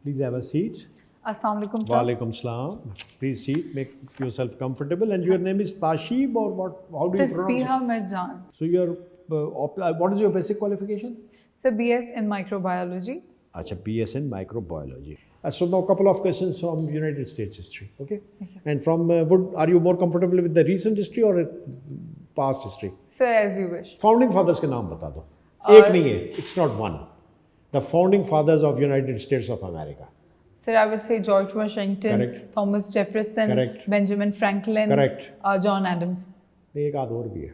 Please have a seat. Assalamu alaikum, sir. Walaikum salam. Please sit. Make yourself comfortable. And your name is Tashib or what? How do you pronounce Tasbeeha it? Marjan. So your what is your basic qualification? So BS in Microbiology. Acha, BS in Microbiology. So now a couple of questions from United States history. Okay. Yes. And from are you more comfortable with the recent history or past history? Sir, as you wish. Founding fathers के नाम बता दो. एक नहीं है. It's not one. The founding fathers of United States of America. Sir, I would say George Washington, Correct. Thomas Jefferson, Correct. Benjamin Franklin, Correct. John Adams. एक आध और भी है.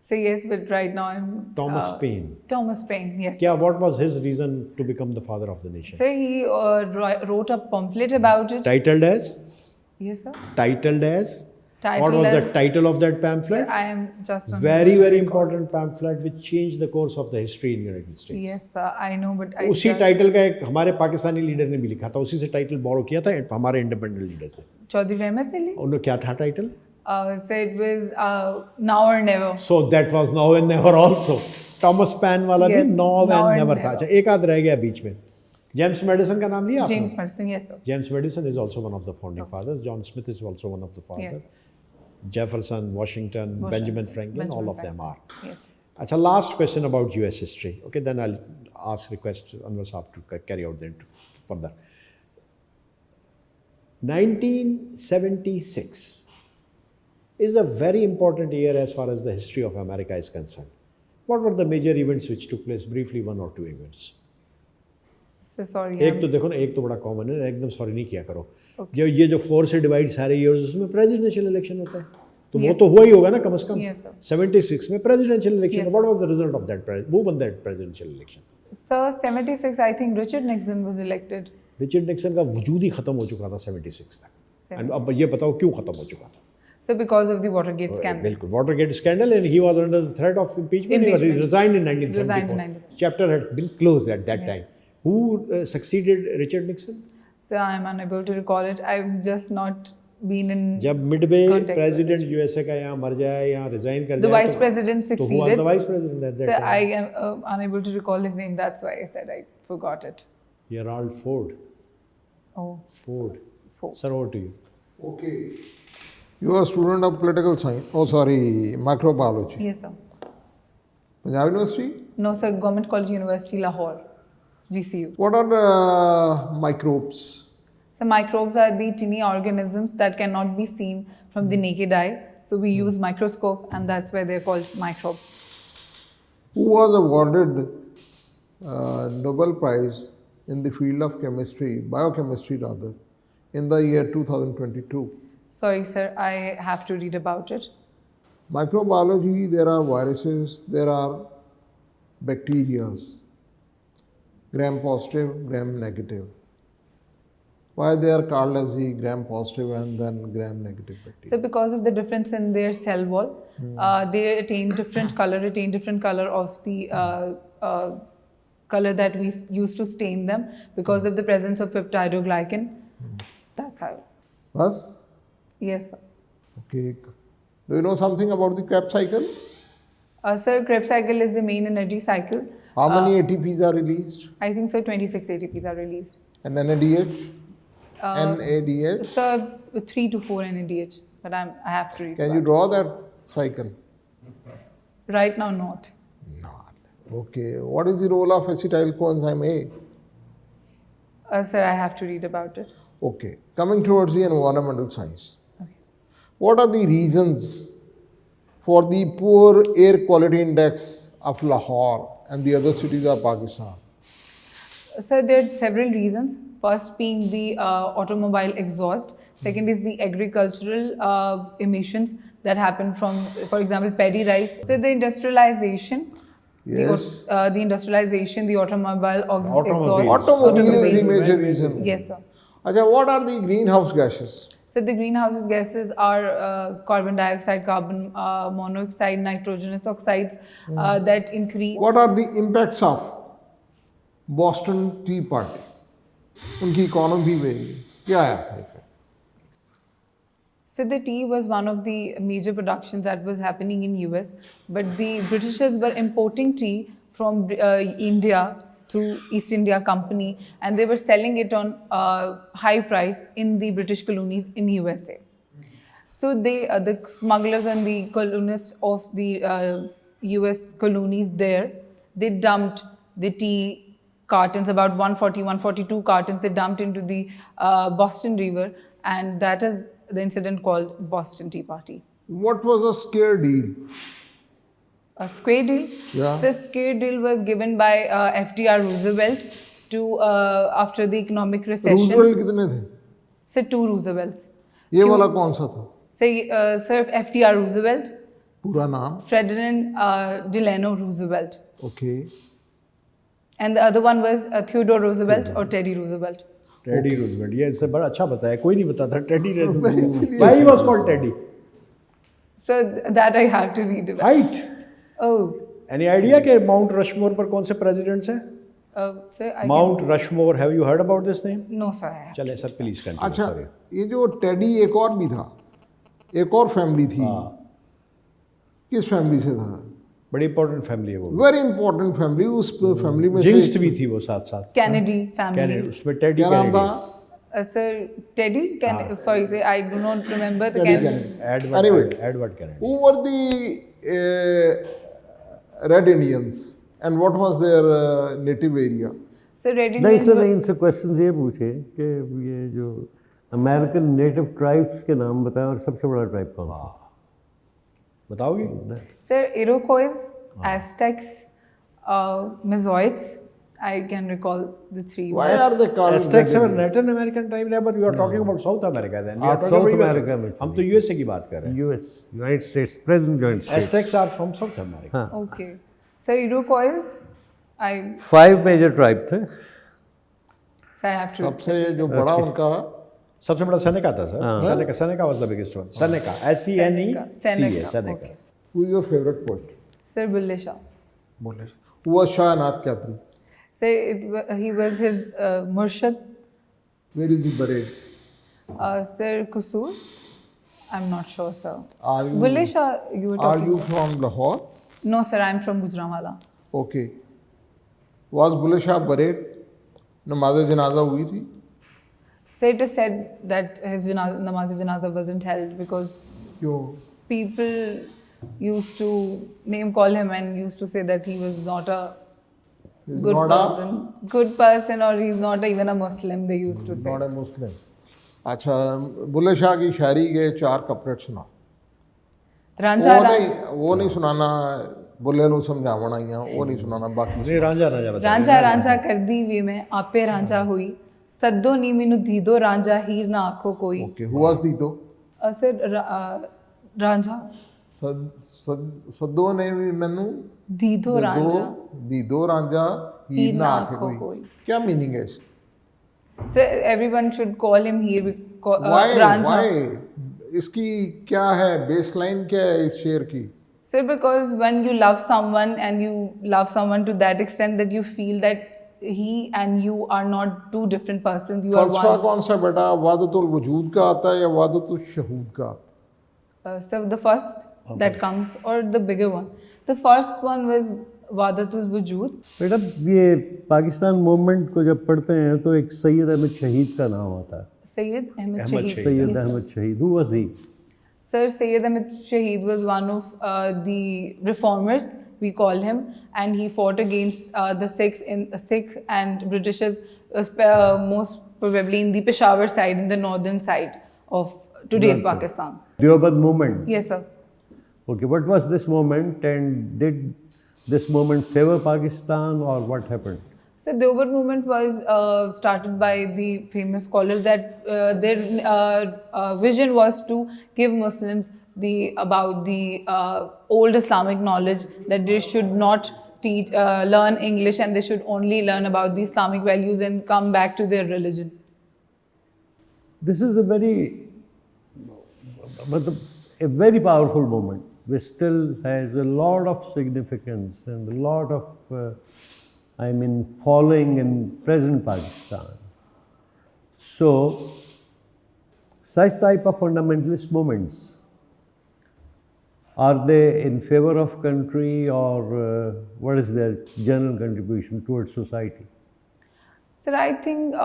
So yes, but right now I'm Thomas Paine. Thomas Paine, yes. क्या what was his reason to become the father of the nation? Sir, he wrote a pamphlet about it. Titled as? Yes, sir. Titled as? Titled What was as- the title of that Sir, pamphlet? I am just on Very, the very record. important pamphlet which changed the course of the history in United States. Yes, sir, I know, but I उसी just- title का एक हमारे Pakistani leader ने भी लिखा था, उसी से टाइटल बोरो किया था हमारे इंडिपेंडेंट लीडर से. Chaudhry Rahmat Ali. उन्होंने क्या था title? So it was now or never. So that was now and never also. Thomas Paine वाला भी Yes, now now and and never था. never. अच्छा एक आध रह गया बीच में. जेम्स मेडिसन का नाम लिया आपने? James Madison, yes, sir. James Madison is also one of the founding fathers. John Smith is also one of the fathers. Jefferson, Washington, Benjamin Franklin, all of them are. Yes. Achha, last question about US history. Okay, then I'll request Anwar Saab to carry out the further. 1976 is a very important year as far as the history of America is concerned. What were the major events which took place? Briefly, one or two events. So sorry. एक तो देखो ना, एक तो बड़ा common है, एकदम sorry नहीं किया करो. ये जो 4 से डिवाइड सारे ईयर्स उसमें प्रेसिडेंशियल इलेक्शन होता है, तो वो तो हुआ ही होगा ना कम से कम. Yes, sir. 76 में presidential election. Yes, What was the result of that? Who won that presidential election? Sir, 76, I think Richard Nixon was elected. Richard Nixon का वजूद ही खत्म हो चुका था 76 तक. एंड अब ये बताओ क्यों खत्म हो चुका था? So because of the Watergate scandal. बिल्कुल, Watergate scandal, and he was under the threat of impeachment. He Impeachment. resigned in Resigned in 1974. 1974. Chapter had been closed at that time. Who succeeded Richard Nixon? So I'm unable to recall it. I've just not been in जब Midway contact with president USA का यहाँ मर जाए, यहाँ resign कर the जाए, vice president तो who was succeeded. the vice president at that So time? I am unable to recall his name. That's why I said I forgot it. Gerald Ford. Oh, Ford. Ford. Sir, over to you. Okay. You are a student of political science. Oh, sorry, microbiology. yes, sir. Punjab University. No, sir. Government College University, Lahore, GCU. What are the microbes? So microbes are the tiny organisms that cannot be seen from the naked eye. So we use microscope, and that's why they're called microbes. Who was awarded Nobel Prize in the field of chemistry, biochemistry rather, in the year 2022? Sorry, sir. I have to read about it. Microbiology, there are viruses, there are bacterias, gram positive, gram negative. Why they are called as the gram positive and then gram negative bacteria? So because of the difference in their cell wall, they attain different color of the color that we use to stain them because of the presence of peptidoglycan. That's how. Thus, Yes, sir. okay. Do you know something about the Krebs cycle? Sir, Krebs cycle is the main energy cycle. How many ATPs are released? I think so 26 ATPs are released. And NADH? NADH? Sir, 3 to 4 NADH, but I have to read. Can you draw that cycle? Right now, not. Not. Okay. What is the role of acetyl coenzyme A? Sir, I have to read about it. Okay. Coming towards the environmental science. Okay. What are the reasons for the poor air quality index of Lahore and the other cities of Pakistan? Sir, there are several reasons. First being the automobile exhaust. Second is the agricultural emissions that happen from, for example, paddy rice. So the industrialization. Yes. The industrialization, the automobile Automobile. exhaust. Automobile is the automobiles. major reason. Yes, sir. Acha, what are the greenhouse gases? So the greenhouse gases are carbon dioxide, carbon monoxide, nitrogenous oxides that increase. What are the impacts of Boston Tea Party? उनकी economy में क्या आया था? So the tea was one of the major productions that was happening in US, but the Britishers were importing tea from India through East India Company, and they were selling it on high price in the British colonies in USA. So the smugglers and the colonists of the US colonies there, they dumped the tea cartons, about 140, 142 cartons, they dumped into the Boston River, and that is the incident called Boston Tea Party. What was the scare deal? A square deal? Yeah. So square deal was given by FDR Roosevelt to after the economic recession. Roosevelt कितने थे? So two Roosevelts. ये वाला कौन सा था? Say Sir FDR Roosevelt, पूरा नाम? Ferdinand Delano Roosevelt, Okay. and the other one was Theodore Roosevelt or Teddy Roosevelt. Teddy Roosevelt, ये इससे बड़ा अच्छा बताया, कोई नहीं बताता teddy Roosevelt. Why he was called Teddy? So that I have to read about. Height. Oh, Any idea कि mount Rushmore पर कौन से प्रेसिडेंट्स हैं? sir, I mount Rushmore, have you heard about this name? no sir. I have. चले sir please continue. अच्छा, sorry. ये जो teddy एक और भी था, एक और फैमिली थी. किस फैमिली से था? बड़ी इंपॉर्टेंट फैमिली है वो. Very important family. उस फैमिली में जिंक्स्ड से भी थी वो साथ साथ. Kennedy family. उसमें टेडी क्या नाम था? Sir Teddy, sorry, say I do not remember the Teddy Kennedy. Anyway. Edward Kennedy. Who were the Red Indians and what was their native area? So Red नहीं Indians सर, were- इनसे question ये पूछे कि ये जो American native tribes के नाम बताएं और सबसे बड़ा ट्राइब कौन सा? बताओगी? Sir, Iroquois, Aztecs, Minoites. I can recall the three. Why are they called Aztecs Red are Indians? Latin American tribe है, but you are talking about South America then. We are आप talking South about US. America में हम तो USA की बात कर रहे हैं. US, United states, present United states. Aztecs are from South America. हाँ, Okay. So Iroquois, I 5 major tribe थे. so I have to. सबसे जो बड़ा उनका सबसे बड़ा सेनेका था sir. Seneca was the biggest one. Seneca, SENECA, Seneca. Okay. who is your favorite poet? Sir Bulle Shah. बोले who was Shah Nath Kyatri? So he was his Murshid. Where is he buried? Sir Kusur. I'm not sure, sir. Are you, Bulle Shah, you were are talking you about. from Lahore? No, sir, I'm from Gujranwala. Okay. Was Bulle Shah buried? नमाज जनाजा हुई थी? So it is said that his namaz-e-janaza wasn't held because क्यों? people used to name call him and used to say that he was not a He's good not person. Good person, or he's not even a Muslim, they used to say. Not a Muslim. अच्छा, बुल्ले शाह की शायरी के 4 couplet सुना. Ranjha वो नहीं सुनाना बुल्ले ਨੂੰ ਸਮਝਾਉਣ ਆਈਆਂ, ਉਹ ਨਹੀਂ ਸੁਣਾਣਾ. ਬਾਕੀ मुझे रांझा रांझा बता. ਰਾਂਝਾ ਰਾਂਝਾ ਕਰਦੀ ਵੀ ਮੈਂ ਆਪੇ ਰਾਂਝਾ ਹੋਈ ਸੱਦੋ ਨੀ ਮੈਨੂੰ ਦੀਦੋ ਰਾਂਝਾ ਹੀਰ ਨਾ ਆਖੋ ਕੋਈ. Okay, who was Dito? Sir Ranjha ਸੱਦੋ ਨੇ ਵੀ ਮੈਨੂੰ ਦੀਦੋ ਰਾਂਝਾ ਦੀਦੋ ਰਾਂਝਾ ਹੀਰ ਨਾ ਆਖੇ ਕੋਈ. क्या मीनिंग है इसका? Sir everyone should call him Heer Why? Ranjha. Why? इसकी क्या है बेसलाइन, क्या है इस शेर की? Sir, because when you love someone and you love someone to that extent that you feel that he and you are not two different persons, you are फलसफा one. कौन सा बेटा, वादतुल वजूद का आता है या वादतुल शहूद का आता है? So the first that comes or the bigger one. The first one was Wadatul Wujud. बेटा ये पाकिस्तान मूवमेंट को जब पढ़ते हैं तो एक सैयद अहमद शहीद का नाम आता है. Sayyid Ahmed Ahmed Shaheed. Shaheed. Syed Yes, sir. Ahmad शहीद. Who was he? Sir, Sayyid Ahmed Shaheed was one of the reformers, we call him, and he fought against the Sikh and Britishers, most probably in the Peshawar side, in the northern side of today's Pakistan. Deoband movement. Yes, sir. Okay, what was this movement and did this movement favor Pakistan or what happened? So Deoband movement was started by the famous scholars that their vision was to give Muslims about the old Islamic knowledge, that they should not learn English and they should only learn about the Islamic values and come back to their religion. This is a very powerful moment, which still has a lot of significance and a lot of following in present Pakistan. So, such type of fundamentalist movements Are they in favor of country, or what is their general contribution towards society? Sir, I think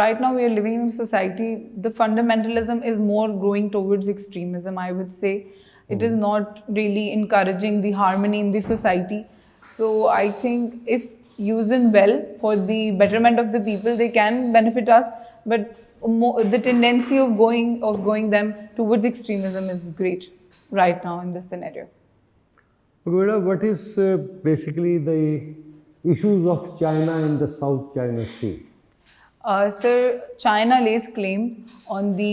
right now we are living in a society, the fundamentalism is more growing towards extremism, I would say. It is not really encouraging the harmony in the society. So I think if used well for the betterment of the people, they can benefit us. But the tendency of going them towards extremism is great right now in this scenario. Gurveda, what is basically the issues of China in the South China Sea? Sir, China lays claim on the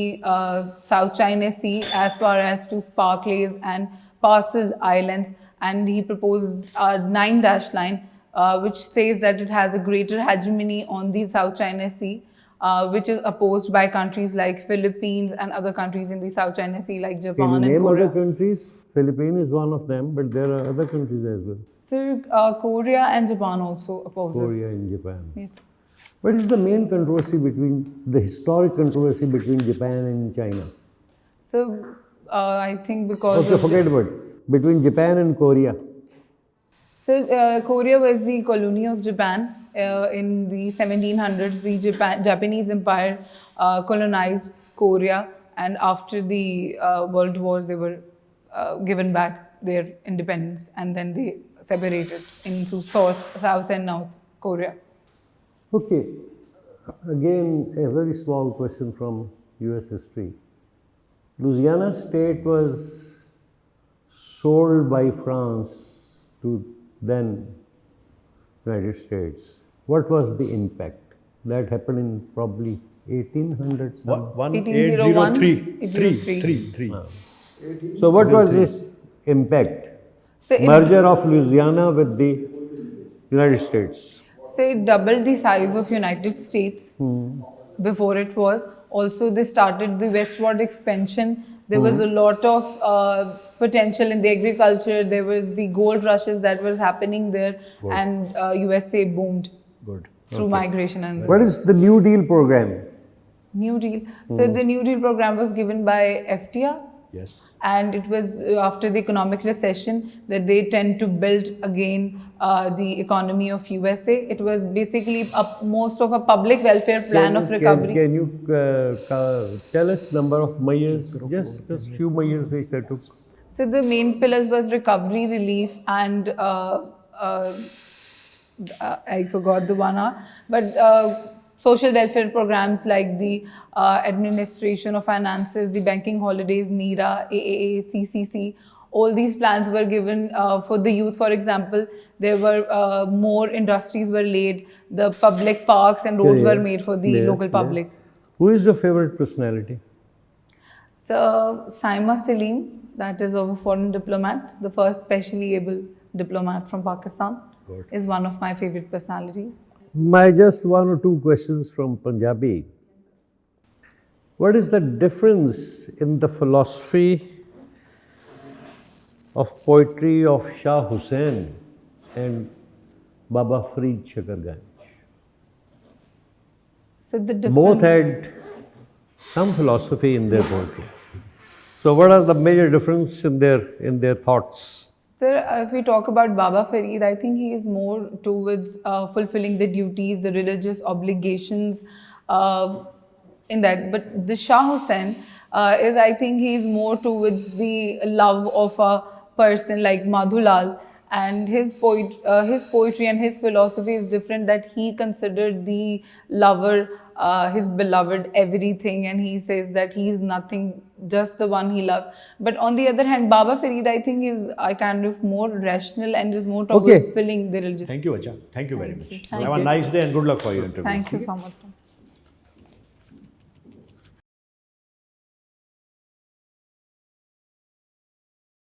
South China Sea as far as to Sparklays and Parcel Islands, and he proposed a 9-dash line which says that it has a greater hegemony on the South China Sea, which is opposed by countries like Philippines and other countries in the South China Sea like Japan Can you and name Korea. other countries? Philippines is one of them, but there are other countries as well. Sir, Korea and Japan also opposes. Korea and Japan. Yes. What is the main controversy the historic controversy between Japan and China? So, I think because Okay, of forget about it. Between Japan and Korea. So, Korea was the colony of Japan. In the 1700s, the Japanese Empire colonized Korea, and after the World Wars, they were given back their independence, and then they separated into South and North Korea. Okay, again a very small question from US history. Louisiana state was sold by France to then United States. What was the impact? That happened in probably 1800s. 1801, 1803. So what was this impact? So it- Merger of Louisiana with the United States. So it doubled the size of United States before it was. Also, they started the westward expansion. There was a lot of potential in the agriculture. There was the gold rushes that was happening there, and USA boomed Good. through migration and What is the New Deal program? New Deal. So the New Deal program was given by FDR. Yes. And it was after the economic recession that they tend to build again the economy of USA. It was basically most of a public welfare plan of recovery. Can you tell us number of measures, just few measures which they took? So the main pillars was recovery, relief, and I forgot the one, but social welfare programs like the administration of finances, the banking holidays, NERA, AAA, CCC, all these plans were given for the youth. For example, there were more industries were laid, the public parks and roads were made for the local public. Who is your favorite personality? So Saima Salim, that is of a foreign diplomat, the first specially able diplomat from Pakistan, is one of my favorite personalities. My just one or two questions from Punjabi. What is the difference in the philosophy of poetry of Shah Hussain and Baba Farid Shakarganj? So the difference, Both had some philosophy in their poetry. So what are the major differences in their thoughts? Sir, if we talk about Baba Farid, I think he is more towards fulfilling the duties, the religious obligations in that. But the Shah Hussain is, I think, he is more towards the love of a person like Madhulal, and his poetry and his philosophy is different. That he considered the lover, his beloved, everything, and he says that he is nothing, just the one he loves. But on the other hand, Baba Farid, I think, is kind of more rational and is more towards filling the religion. Thank you, Acha. Thank you very much. Thank Have a nice day and good luck for your interview. Thank you so much, sir.